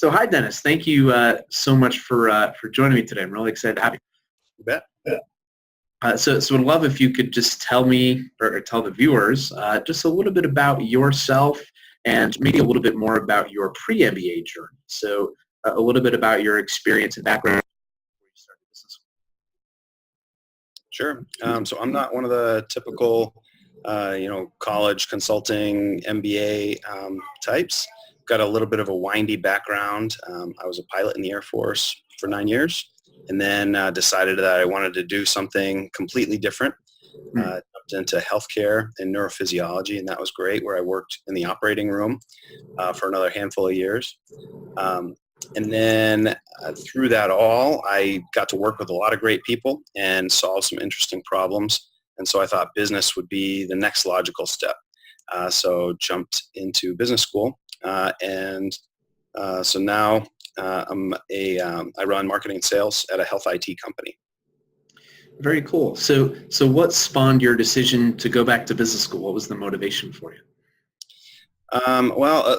So hi, Dennis. Thank you so much for joining me today. I'm really excited to have you. You bet. So I'd love if you could just tell me or tell the viewers just a little bit about yourself and maybe a little bit more about your pre-MBA journey. So a little bit about your experience and background before you started business Sure. So I'm not one of the typical, college consulting MBA types. Got a little bit of a windy background. I was a pilot in the Air Force for 9 years, and then decided that I wanted to do something completely different. Jumped into healthcare and neurophysiology, and that was great, where I worked in the operating room for another handful of years. And then through that all, I got to work with a lot of great people and solve some interesting problems. And so I thought business would be the next logical step. So jumped into business school. So now I run marketing and sales at a health IT company. Very cool. So what spawned your decision to go back to business school? What was the motivation for you?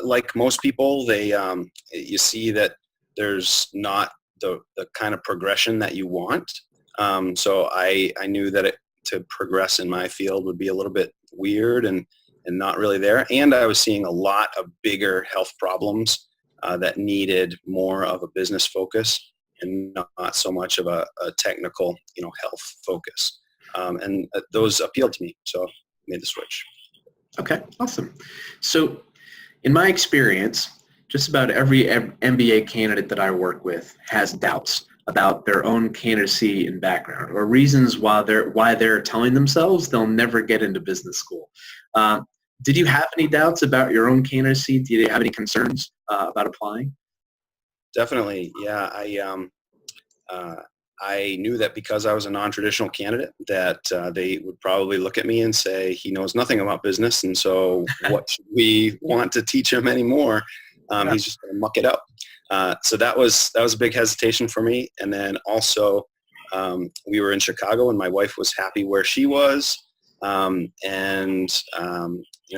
Like most people, you see that there's not the kind of progression that you want. So I knew that to progress in my field would be a little bit weird and not really there. And I was seeing a lot of bigger health problems that needed more of a business focus and not so much of a technical, health focus. And those appealed to me, so I made the switch. Okay, awesome. So in my experience, just about every MBA candidate that I work with has doubts about their own candidacy and background, or reasons why they're telling themselves they'll never get into business school. Did you have any doubts about your own candidacy? Did you have any concerns about applying? Definitely, yeah. I knew that because I was a non-traditional candidate that they would probably look at me and say, he knows nothing about business, and so what should we want to teach him anymore? He's just going to muck it up. So that was a big hesitation for me. And then also we were in Chicago, and my wife was happy where she was.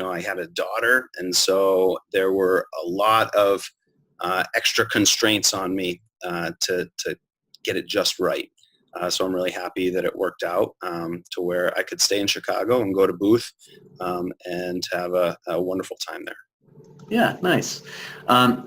I had a daughter, and so there were a lot of extra constraints on me to get it just right. So I'm really happy that it worked out to where I could stay in Chicago and go to Booth and have a wonderful time there. Yeah, nice.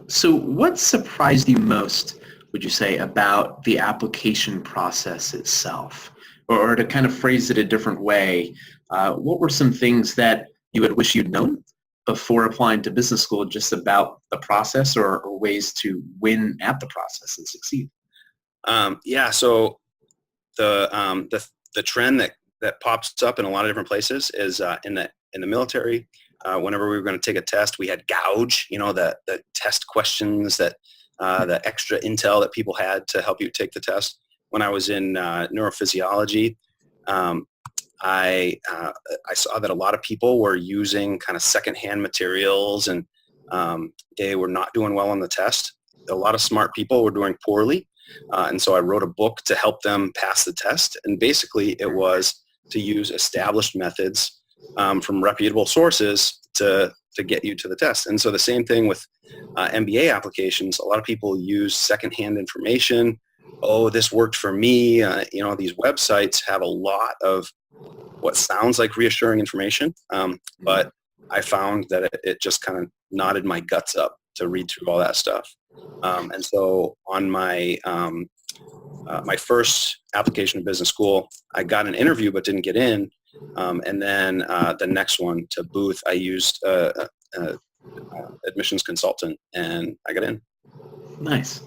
So what surprised you most, would you say, about the application process itself? Or to kind of phrase it a different way, what were some things that you would wish you'd known before applying to business school, just about the process or ways to win at the process and succeed? So the trend that pops up in a lot of different places is in the military. Whenever we were going to take a test, we had gouge, the test questions that the extra intel that people had to help you take the test. When I was in neurophysiology, I saw that a lot of people were using kind of secondhand materials, and they were not doing well on the test. A lot of smart people were doing poorly. And so I wrote a book to help them pass the test. And basically it was to use established methods from reputable sources to get you to the test. And so the same thing with MBA applications. A lot of people use secondhand information. Oh, this worked for me. These websites have a lot of what sounds like reassuring information. But I found that it just kind of knotted my guts up to read through all that stuff. And so on my my first application to business school, I got an interview but didn't get in. And then the next one to Booth, I used admissions consultant, and I got in. Nice.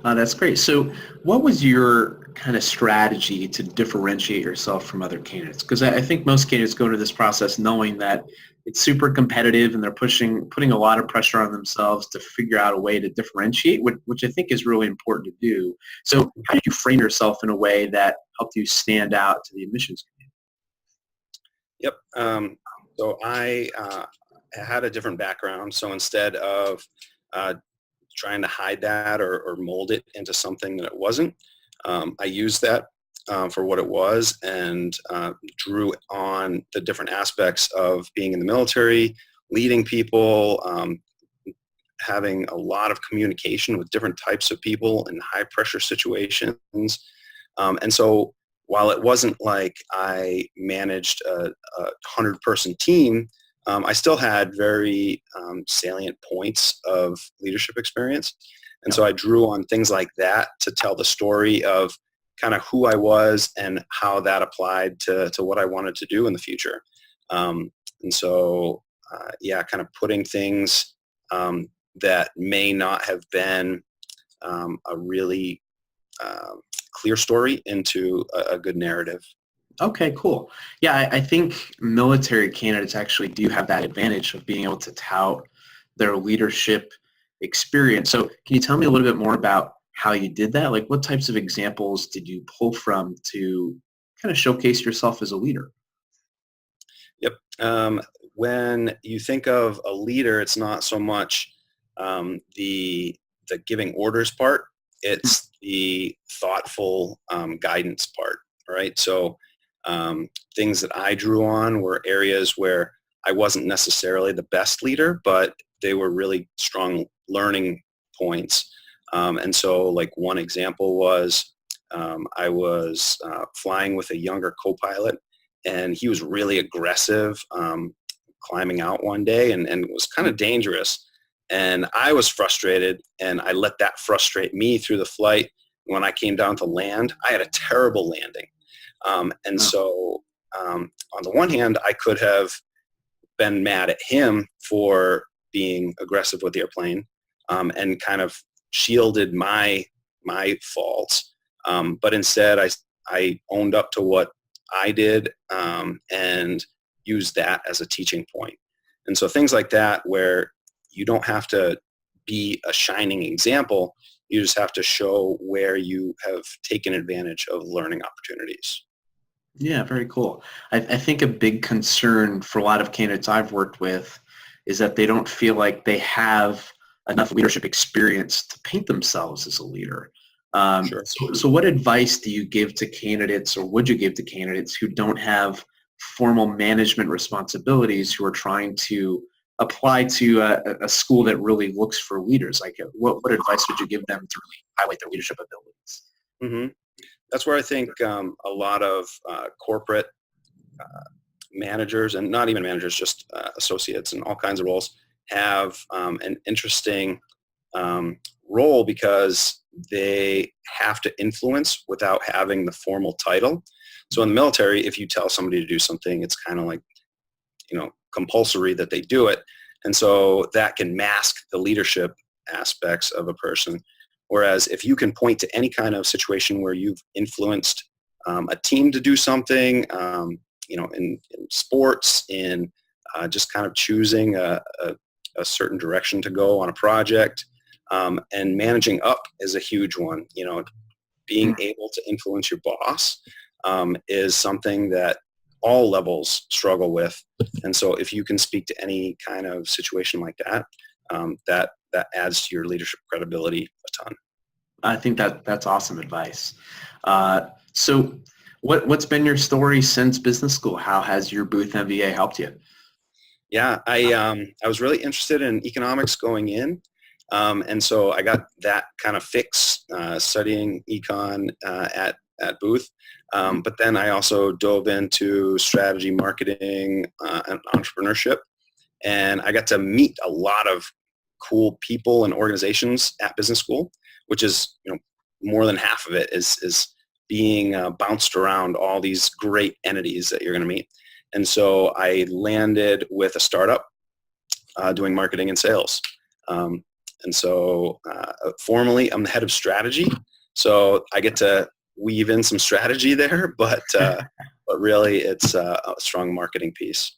That's great. So what was your kind of strategy to differentiate yourself from other candidates? Because I think most candidates go into this process knowing that it's super competitive and they're putting a lot of pressure on themselves to figure out a way to differentiate, which I think is really important to do. So how did you frame yourself in a way that helped you stand out to the admissions community? Yep. So I had a different background. So instead of trying to hide that or mold it into something that it wasn't, I used that for what it was, and drew on the different aspects of being in the military, leading people, having a lot of communication with different types of people in high pressure situations. And so while it wasn't like I managed a 100-person team, I still had very salient points of leadership experience. And so I drew on things like that to tell the story of kind of who I was and how that applied to what I wanted to do in the future. And so, kind of putting things that may not have been a really clear story into a good narrative. Okay, cool. Yeah, I think military candidates actually do have that advantage of being able to tout their leadership experience. So can you tell me a little bit more about how you did that? Like what types of examples did you pull from to kind of showcase yourself as a leader? Yep. When you think of a leader, it's not so much the giving orders part. It's the thoughtful guidance part, right? So things that I drew on were areas where I wasn't necessarily the best leader, but they were really strong learning points. And so like one example was I was flying with a younger co-pilot, and he was really aggressive climbing out one day and it was kind of dangerous. And I was frustrated, and I let that frustrate me through the flight. When I came down to land, I had a terrible landing. So on the one hand, I could have been mad at him for being aggressive with the airplane and kind of shielded my faults. But instead, I owned up to what I did and used that as a teaching point. And so things like that where you don't have to be a shining example, you just have to show where you have taken advantage of learning opportunities. Yeah, very cool. I think a big concern for a lot of candidates I've worked with is that they don't feel like they have enough leadership experience to paint themselves as a leader. Sure. So what advice do you give to candidates, or would you give to candidates who don't have formal management responsibilities, who are trying to apply to a school that really looks for leaders? Like what advice would you give them to really highlight their leadership abilities? hmm That's where I think a lot of corporate managers, and not even managers, just associates and all kinds of roles, have an interesting role because they have to influence without having the formal title. So in the military, if you tell somebody to do something, it's kind of like, compulsory that they do it. And so that can mask the leadership aspects of a person. Whereas if you can point to any kind of situation where you've influenced a team to do something, in sports, in just kind of choosing a certain direction to go on a project, and managing up is a huge one. Being able to influence your boss is something that all levels struggle with. And so if you can speak to any kind of situation like that, that adds to your leadership credibility a ton. I think that's awesome advice. So what's been your story since business school? How has your Booth MBA helped you? Yeah, I was really interested in economics going in. And so I got that kind of fix studying econ at Booth. But then I also dove into strategy, marketing, and entrepreneurship. And I got to meet a lot of cool people and organizations at business school, which is, more than half of it is being bounced around all these great entities that you're going to meet. And so I landed with a startup doing marketing and sales. And so formally, I'm the head of strategy. So I get to weave in some strategy there, but really it's a strong marketing piece.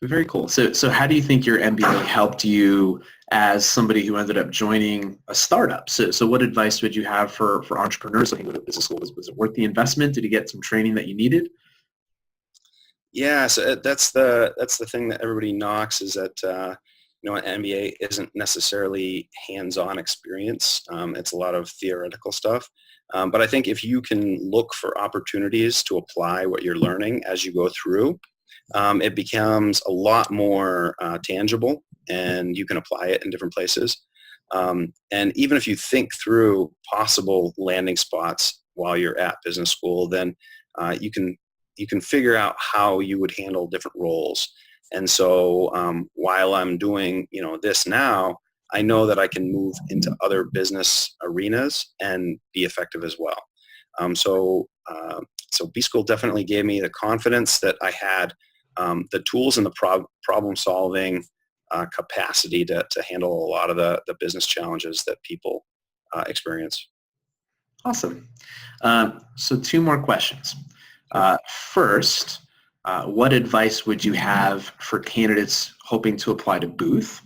Very cool. So how do you think your MBA helped you as somebody who ended up joining a startup? So what advice would you have for entrepreneurs looking at business school? Was it worth the investment? Did you get some training that you needed? Yeah, so that's the thing that everybody knocks is that an MBA isn't necessarily hands-on experience. It's a lot of theoretical stuff. But I think if you can look for opportunities to apply what you're learning as you go through, it becomes a lot more tangible, and you can apply it in different places. And even if you think through possible landing spots while you're at business school, then you can figure out how you would handle different roles. And so while I'm doing this now, I know that I can move into other business arenas and be effective as well. So B School definitely gave me the confidence that I had the tools and the problem solving capacity to handle a lot of the business challenges that people experience. Awesome. So 2 more questions. First, what advice would you have for candidates hoping to apply to Booth?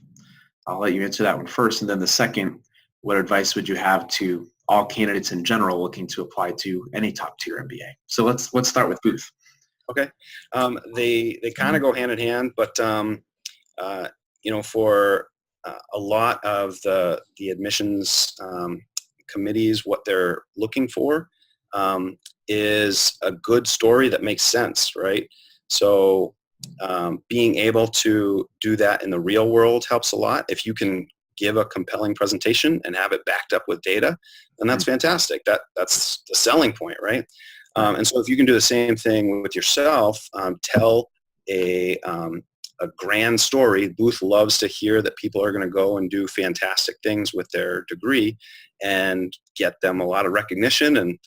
I'll let you answer that one first. And then the second, what advice would you have to all candidates in general looking to apply to any top tier MBA? So let's start with Booth. Okay. They kind of go hand in hand, but for a lot of the admissions committees, what they're looking for is a good story that makes sense, right? So being able to do that in the real world helps a lot. If you can give a compelling presentation and have it backed up with data, then that's fantastic. That's the selling point, right? And so if you can do the same thing with yourself, tell a grand story. Booth loves to hear that people are going to go and do fantastic things with their degree and get them a lot of recognition and,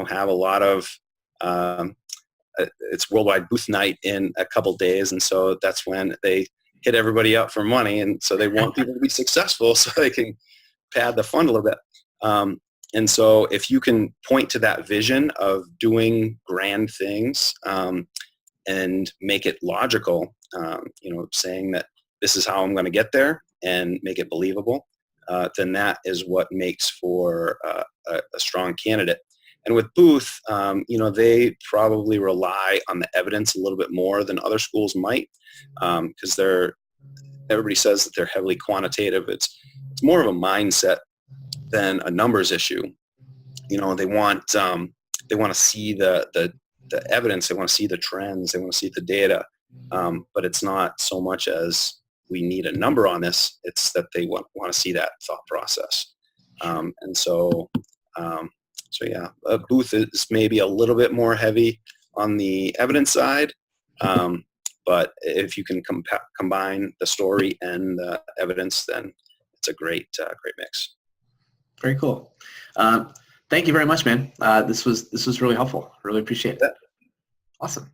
have a lot of, it's Worldwide Booth Night in a couple days. And so that's when they hit everybody up for money. And so they want people to be successful so they can pad the fund a little bit. And so if you can point to that vision of doing grand things and make it logical, saying that this is how I'm going to get there and make it believable, then that is what makes for a strong candidate. And with Booth, they probably rely on the evidence a little bit more than other schools might, because everybody says that they're heavily quantitative. It's more of a mindset than a numbers issue. They want to see the evidence, they want to see the trends, they want to see the data, but it's not so much as we need a number on this. It's that they want to see that thought process, and so yeah, Booth is maybe a little bit more heavy on the evidence side, but if you can combine the story and the evidence, then it's a great mix. Very cool. Thank you very much, man. This was really helpful. Really appreciate it. Awesome.